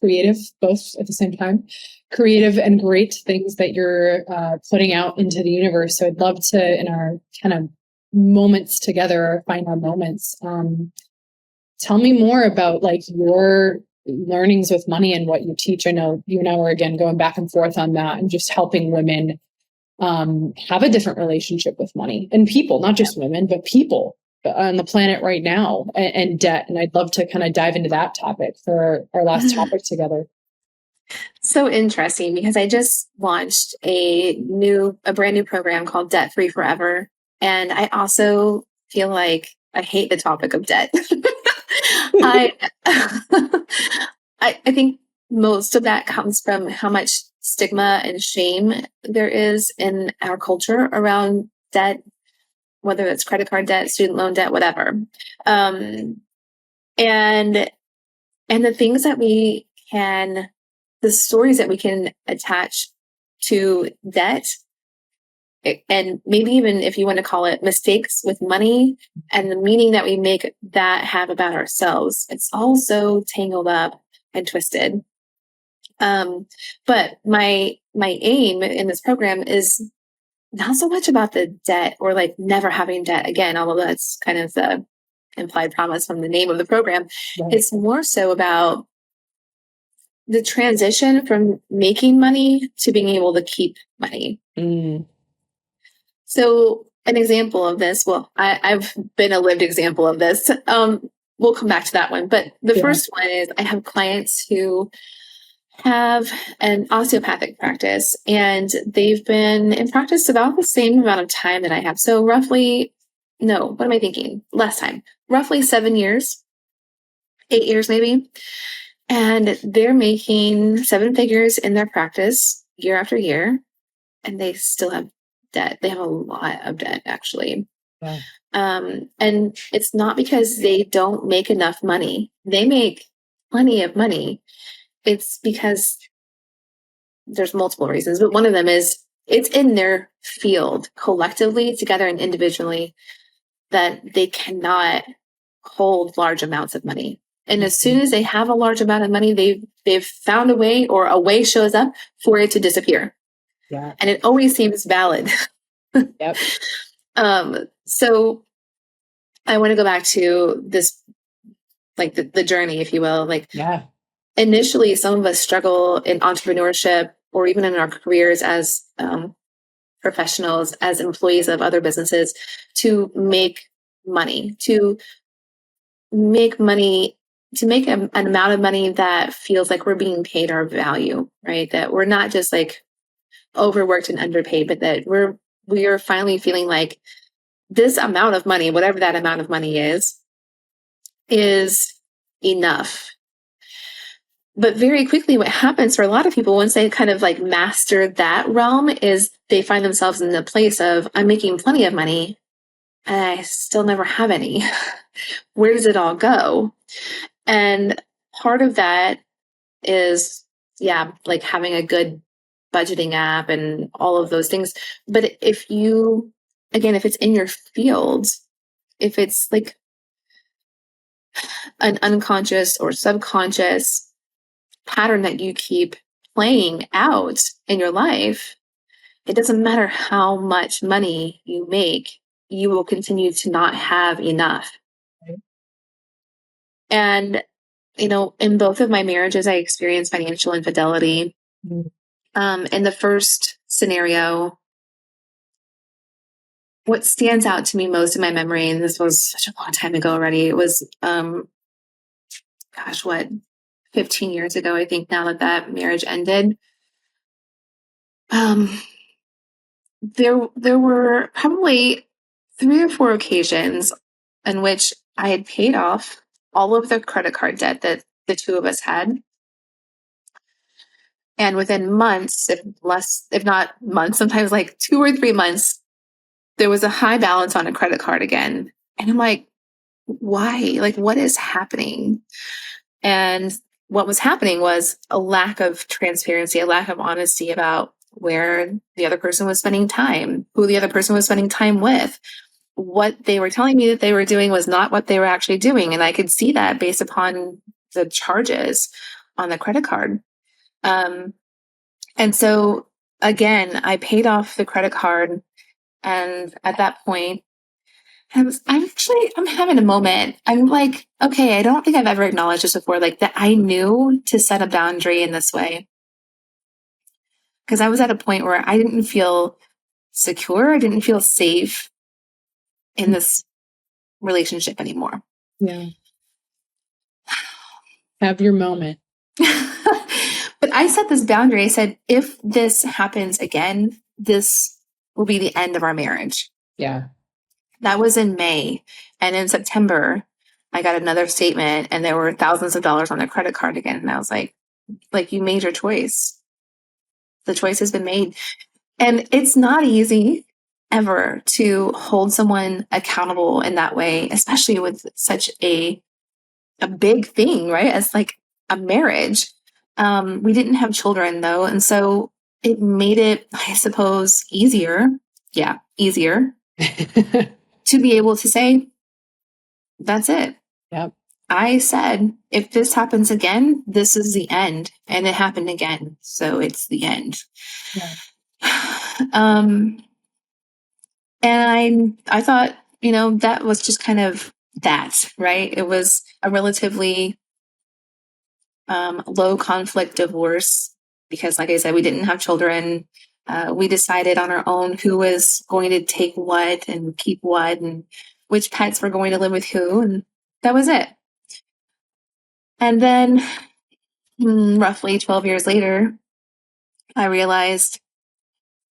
Speaker 3: creative, both at the same time, creative and great things that you're putting out into the universe. So I'd love to, in our kind of moments together, find our moments, tell me more about like your learnings with money and what you teach. I know you and I were again going back and forth on that and just helping women have a different relationship with money and people, not just women, but people on the planet right now, and debt. And I'd love to kind of dive into that topic for our last topic together.
Speaker 2: So interesting, because I just launched a brand new program called Debt Free Forever. And I also feel like I hate the topic of debt. I think most of that comes from how much stigma and shame there is in our culture around debt, whether it's credit card debt, student loan debt, whatever. And the things that the stories that we can attach to debt and maybe even if you want to call it mistakes with money and the meaning that we make that have about ourselves. It's all so tangled up and twisted. But my aim in this program is not so much about the debt or like never having debt again, although that's kind of the implied promise from the name of the program.
Speaker 3: Right.
Speaker 2: It's more so about the transition from making money to being able to keep money. So an example of this, well, I've been a lived example of this. We'll come back to that one. But the first one is I have clients who have an osteopathic practice, and they've been in practice about the same amount of time that I have. So roughly, no, what am I thinking? Less time, roughly 7 years, 8 years maybe. And they're making 7 figures in their practice year after year, and they still have debt. They have a lot of debt, actually.
Speaker 3: Yeah.
Speaker 2: And it's not because they don't make enough money. They make plenty of money. It's because there's multiple reasons, but one of them is it's in their field collectively, together and individually, that they cannot hold large amounts of money. And as soon as they have a large amount of money, they've found a way, or a way shows up for it to disappear.
Speaker 3: Yeah.
Speaker 2: And it always seems valid.
Speaker 3: Yep.
Speaker 2: So I want to go back to this, like the journey, if you will. Like, initially, some of us struggle in entrepreneurship or even in our careers as professionals, as employees of other businesses, to make money, to make an amount of money that feels like we're being paid our value, right? That we're not just like overworked and underpaid, but that we are finally feeling like this amount of money, whatever that amount of money is enough. But very quickly, what happens for a lot of people once they kind of like master that realm is they find themselves in the place of, I'm making plenty of money and I still never have any. Where does it all go? And part of that is, like having a good budgeting app and all of those things. But if it's in your field, if it's like an unconscious or subconscious pattern that you keep playing out in your life, it doesn't matter how much money you make, you will continue to not have enough.
Speaker 3: Right.
Speaker 2: And, in both of my marriages, I experienced financial infidelity. In the first scenario, what stands out to me most in my memory, and this was such a long time ago already, it was, 15 years ago, I think, now that marriage ended. There were probably 3 or 4 occasions in which I had paid off all of the credit card debt that the two of us had. And within months, if not months, sometimes like 2 or 3 months, there was a high balance on a credit card again. And I'm like, why? Like, what is happening? And what was happening was a lack of transparency, a lack of honesty about where the other person was spending time, who the other person was spending time with. What they were telling me that they were doing was not what they were actually doing. And I could see that based upon the charges on the credit card. And so again, I paid off the credit card. And at that point, I'm having a moment. I'm like, okay, I don't think I've ever acknowledged this before, like that I knew to set a boundary in this way. Because I was at a point where I didn't feel secure. I didn't feel safe in this relationship anymore.
Speaker 3: Yeah. Have your moment.
Speaker 2: But I set this boundary. I said, if this happens again, this will be the end of our marriage.
Speaker 3: Yeah.
Speaker 2: That was in May. And in September, I got another statement and there were thousands of dollars on their credit card again. And I was like, you made your choice. The choice has been made. And it's not easy ever to hold someone accountable in that way, especially with such a big thing, right? As like a marriage. We didn't have children though. And so it made it, I suppose, easier easier to be able to say, that's it.
Speaker 3: Yep.
Speaker 2: I said, if this happens again, this is the end. And it happened again. So it's the end.
Speaker 3: Yeah.
Speaker 2: And I thought, that was just kind of that, right? It was a relatively low conflict divorce because, like I said, we didn't have children. We decided on our own who was going to take what and keep what and which pets were going to live with who. And that was it. And then roughly 12 years later, I realized,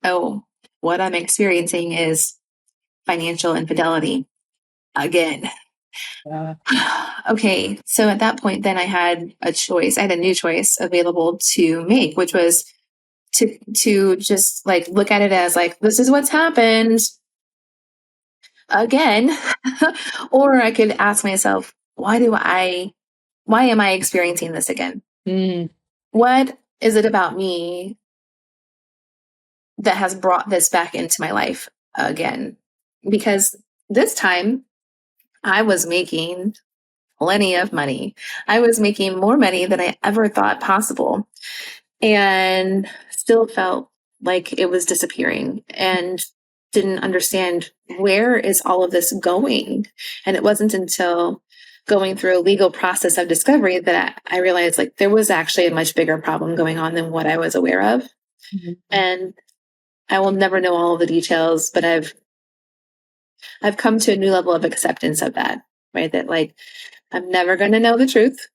Speaker 2: oh, what I'm experiencing is financial infidelity again.
Speaker 3: Yeah.
Speaker 2: Okay. So at that point, then I had a choice. I had a new choice available to make, which was to just like look at it as like, this is what's happened again. Or I could ask myself, why am I experiencing this again? What is it about me that has brought this back into my life again? Because this time I was making plenty of money. I was making more money than I ever thought possible and still felt like it was disappearing and didn't understand where is all of this going. And it wasn't until going through a legal process of discovery that I realized like there was actually a much bigger problem going on than what I was aware of. Mm-hmm. And I will never know all of the details, but I've come to a new level of acceptance of that, right? That like, I'm never going to know the truth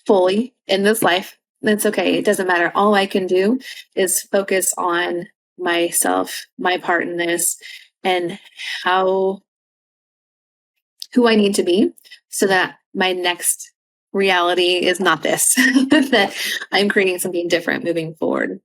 Speaker 2: fully in this life. That's okay. It doesn't matter. All I can do is focus on myself, my part in this, and who I need to be so that my next reality is not this, that I'm creating something different moving forward.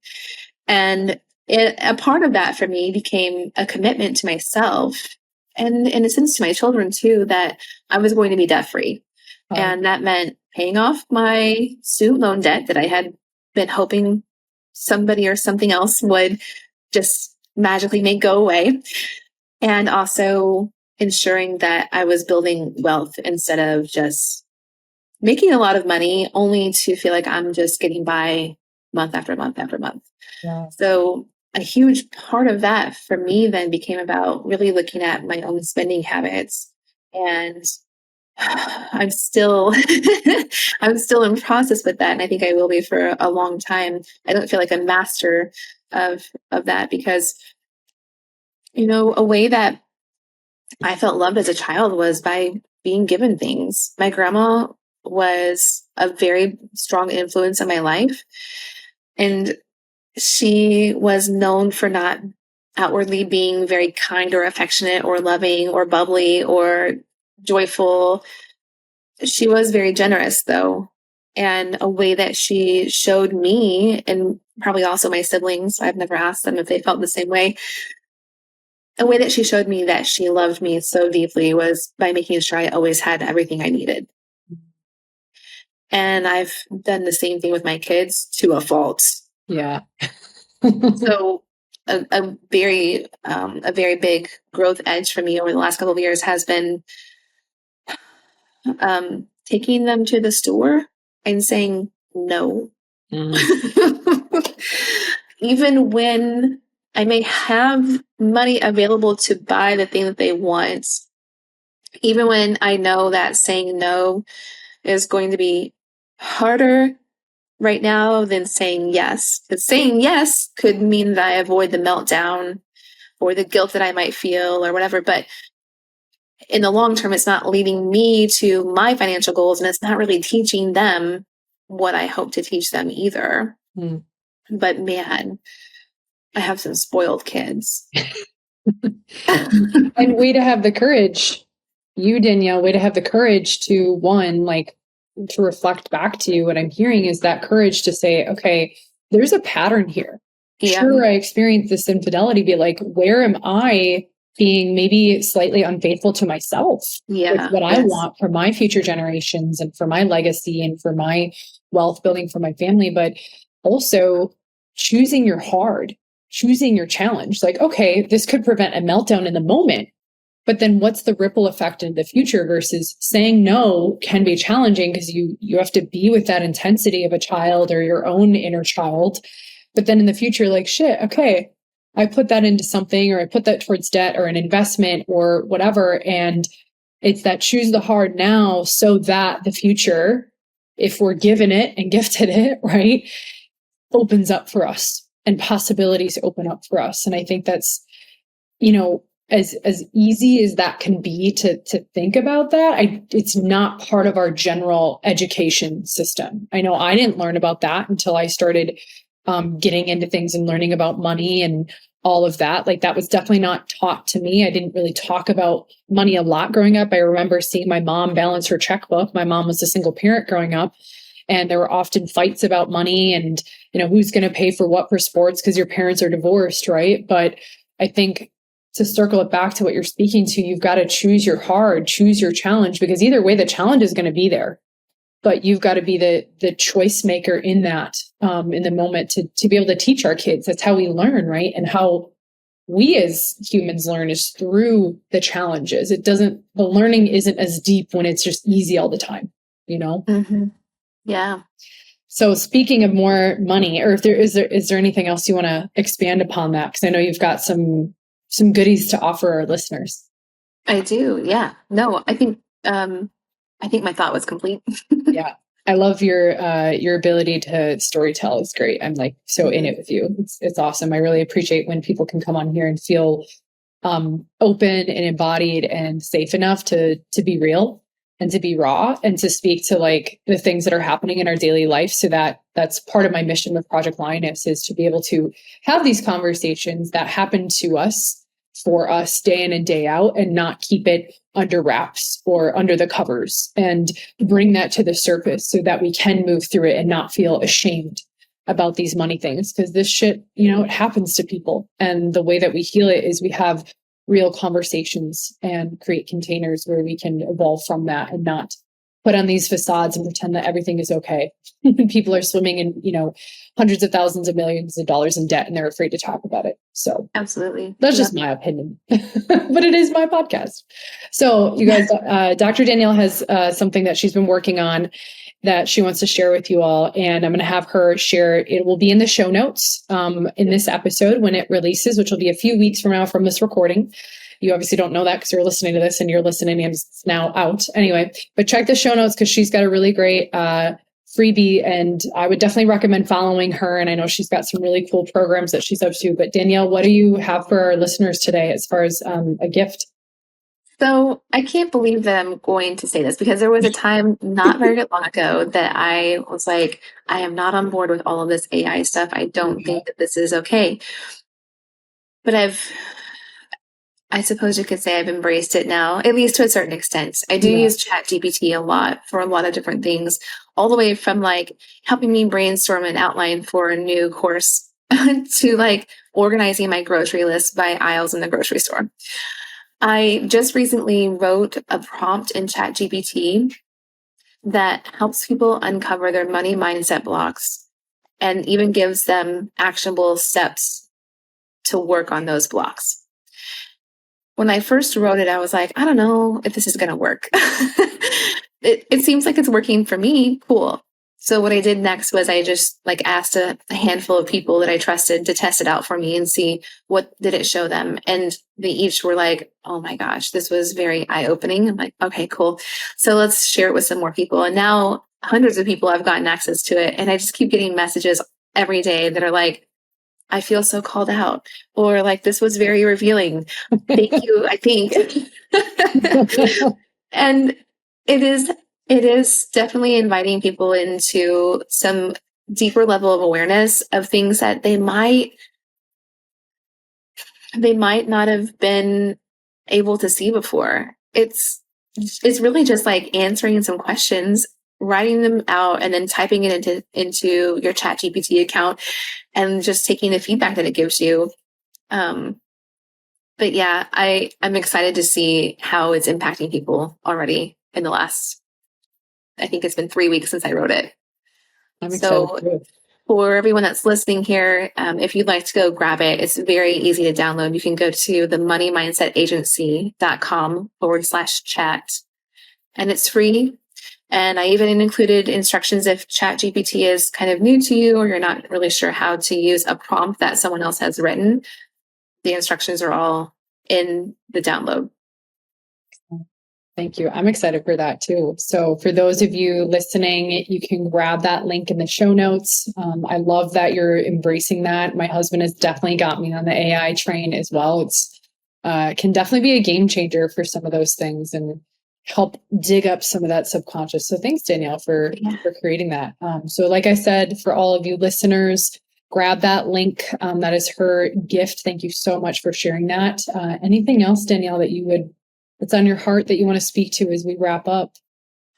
Speaker 2: And a part of that for me became a commitment to myself and in a sense to my children too, that I was going to be debt free. And that meant paying off my student loan debt that I had been hoping somebody or something else would just magically make go away. And also ensuring that I was building wealth instead of just making a lot of money only to feel like I'm just getting by month after month after month. Yeah. So a huge part of that for me then became about really looking at my own spending habits. And I'm still in process with that. And I think I will be for a long time. I don't feel like a master of that because, a way that I felt loved as a child was by being given things. My grandma was a very strong influence in my life. And she was known for not outwardly being very kind or affectionate or loving or bubbly or joyful. She was very generous, though. And a way that she showed me, and probably also my siblings, I've never asked them if they felt the same way. A way that she showed me that she loved me so deeply was by making sure I always had everything I needed. And I've done the same thing with my kids to a fault.
Speaker 3: Yeah.
Speaker 2: So a very big growth edge for me over the last couple of years has been taking them to the store and saying no. Even when I may have money available to buy the thing that they want, even when I know that saying no is going to be harder right now than saying yes. Because saying yes could mean that I avoid the meltdown or the guilt that I might feel or whatever. But in the long term, it's not leading me to my financial goals, and it's not really teaching them what I hope to teach them either. But man, I have some spoiled kids.
Speaker 3: And way to have the courage, you, Danielle, way to have the courage to to reflect back to you. What I'm hearing is that courage to say, okay, there's a pattern here. Yeah. Sure, I experienced this infidelity, but like, where am I being maybe slightly unfaithful to myself? With what I want for my future generations and for my legacy and for my wealth building for my family, but also choosing your hard. choosing your challenge. Like, okay, this could prevent a meltdown in the moment, but then what's the ripple effect in the future? Versus saying no can be challenging because you have to be with that intensity of a child or your own inner child. But then in the future, like, shit, okay, I put that into something, or I put that towards debt or an investment or whatever. And it's that choose the hard now so that the future, if we're given it and gifted it, right, opens up for us and possibilities open up for us. And I think that's, as easy as that can be to think about that, it's not part of our general education system. I know I didn't learn about that until I started getting into things and learning about money and all of that. Like, that was definitely not taught to me. I didn't really talk about money a lot growing up. I remember seeing my mom balance her checkbook. My mom was a single parent growing up, and there were often fights about money and, who's going to pay for what for sports because your parents are divorced, right? But I think to circle it back to what you're speaking to, you've got to choose your hard, choose your challenge, because either way, the challenge is going to be there. But you've got to be the choice maker in that, in the moment to be able to teach our kids. That's how we learn, right? And how we as humans learn is through the challenges. The learning isn't as deep when it's just easy all the time,
Speaker 2: Mm-hmm. Yeah.
Speaker 3: So speaking of more money, or is there anything else you want to expand upon that? Because I know you've got some goodies to offer our listeners.
Speaker 2: I do. Yeah. No, I think my thought was complete.
Speaker 3: Yeah. I love your ability to storytell. It's great. I'm like so in it with you. It's awesome. I really appreciate when people can come on here and feel open and embodied and safe enough to be real and to be raw and to speak to like the things that are happening in our daily life. So that's part of my mission with Project Lioness, is to be able to have these conversations that happen to us, for us, day in and day out, and not keep it under wraps or under the covers, and bring that to the surface so that we can move through it and not feel ashamed about these money things. Because this shit, it happens to people. And the way that we heal it is we have real conversations and create containers where we can evolve from that and not put on these facades and pretend that everything is okay. People are swimming in, hundreds of thousands of millions of dollars in debt, and they're afraid to talk about it. So
Speaker 2: absolutely.
Speaker 3: That's just my opinion, but it is my podcast. So you guys, Dr. Danielle has something that she's been working on that she wants to share with you all. And I'm going to have her share. It will be in the show notes in this episode when it releases, which will be a few weeks from now from this recording. You obviously don't know that because you're listening to this and you're listening and it's now out. Anyway, but check the show notes because she's got a really great freebie, and I would definitely recommend following her. And I know she's got some really cool programs that she's up to. But Danielle, what do you have for our listeners today as far as a gift?
Speaker 2: So I can't believe that I'm going to say this, because there was a time not very long ago that I was like, I am not on board with all of this AI stuff. I don't think that this is okay. But I suppose you could say I've embraced it now, at least to a certain extent. I do use ChatGPT a lot for a lot of different things, all the way from like helping me brainstorm an outline for a new course to like organizing my grocery list by aisles in the grocery store. I just recently wrote a prompt in ChatGPT that helps people uncover their money mindset blocks and even gives them actionable steps to work on those blocks. When I first wrote it, I was like, I don't know if this is going to work. It seems like it's working for me. Cool. So what I did next was I just like asked a handful of people that I trusted to test it out for me and see what did it show them. And they each were like, oh my gosh, this was very eye-opening. I'm like, okay, cool. So let's share it with some more people. And now hundreds of people have gotten access to it. And I just keep getting messages every day that are like, I feel so called out, or like, this was very revealing. Thank you, I think. And it is definitely inviting people into some deeper level of awareness of things that they might not have been able to see before. It's really just like answering some questions, writing them out, and then typing it into your ChatGPT account and just taking the feedback that it gives you. But yeah, I'm excited to see how it's impacting people already in the last, I think it's been 3 weeks since I wrote it.
Speaker 3: I'm excited too.
Speaker 2: for everyone that's listening here, if you'd like to go grab it, it's very easy to download. You can go to the moneymindsetagency.com/chat, and it's free. And I even included instructions if ChatGPT is kind of new to you or you're not really sure how to use a prompt that someone else has written. The instructions are all in the download.
Speaker 3: Thank you. I'm excited for that too. So for those of you listening, you can grab that link in the show notes. I love that you're embracing that. My husband has definitely got me on the AI train as well. It's can definitely be a game changer for some of those things and help dig up some of that subconscious. So thanks, Danielle, for creating that. So like I said, for all of you listeners, grab that link. That is her gift. Thank you so much for sharing that. Anything else, Danielle, that's on your heart that you want to speak to as we wrap up?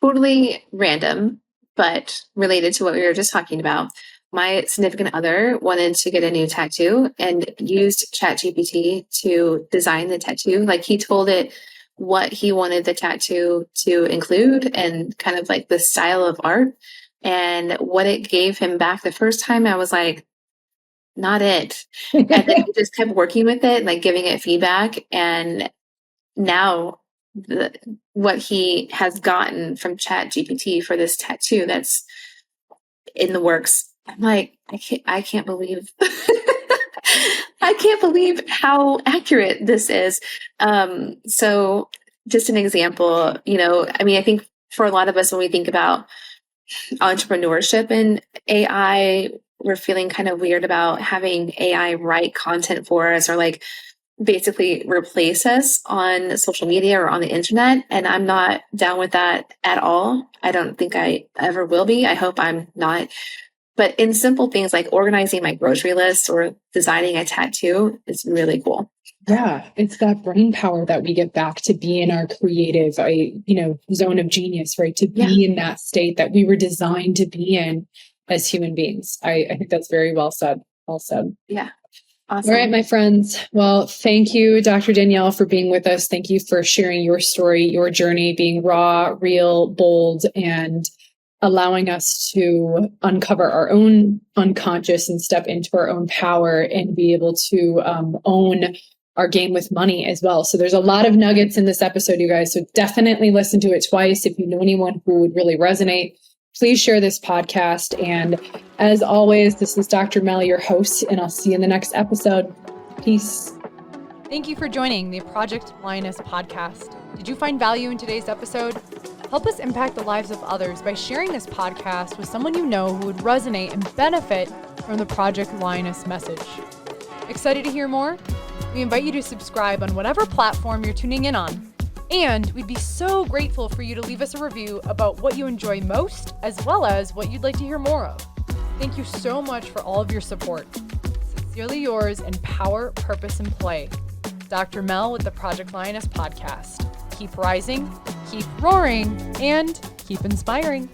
Speaker 2: Totally random, but related to what we were just talking about. My significant other wanted to get a new tattoo and used ChatGPT to design the tattoo. Like, he told it what he wanted the tattoo to include and kind of like the style of art. And what it gave him back the first time, I was like, not it. And then he just kept working with it, like giving it feedback. And now what he has gotten from ChatGPT for this tattoo that's in the works, I'm like, I can't believe I can't believe how accurate this is. So just an example, I think for a lot of us, when we think about entrepreneurship and AI, we're feeling kind of weird about having AI write content for us or like basically replace us on social media or on the internet. And I'm not down with that at all. I don't think I ever will be. I hope I'm not. But in simple things like organizing my grocery list or designing a tattoo is really cool.
Speaker 3: Yeah, it's that brain power that we get back to be in our creative, zone of genius, right? To be in that state that we were designed to be in as human beings. I think that's very well said. Well said.
Speaker 2: Yeah. Awesome.
Speaker 3: All right, my friends. Well, thank you, Dr. Danielle, for being with us. Thank you for sharing your story, your journey, being raw, real, bold, and allowing us to uncover our own unconscious and step into our own power and be able to own our game with money as well. So there's a lot of nuggets in this episode, you guys. So definitely listen to it twice. If you know anyone who would really resonate, please share this podcast. And as always, this is Dr. Mel, your host, and I'll see you in the next episode. Peace.
Speaker 1: Thank you for joining the Project Lioness podcast. Did you find value in today's episode? Help us impact the lives of others by sharing this podcast with someone you know who would resonate and benefit from the Project Lioness message. Excited to hear more? We invite you to subscribe on whatever platform you're tuning in on. And we'd be so grateful for you to leave us a review about what you enjoy most, as well as what you'd like to hear more of. Thank you so much for all of your support. Sincerely yours in power, purpose, and play. Dr. Mel with the Project Lioness podcast. Keep rising, keep roaring, and keep inspiring.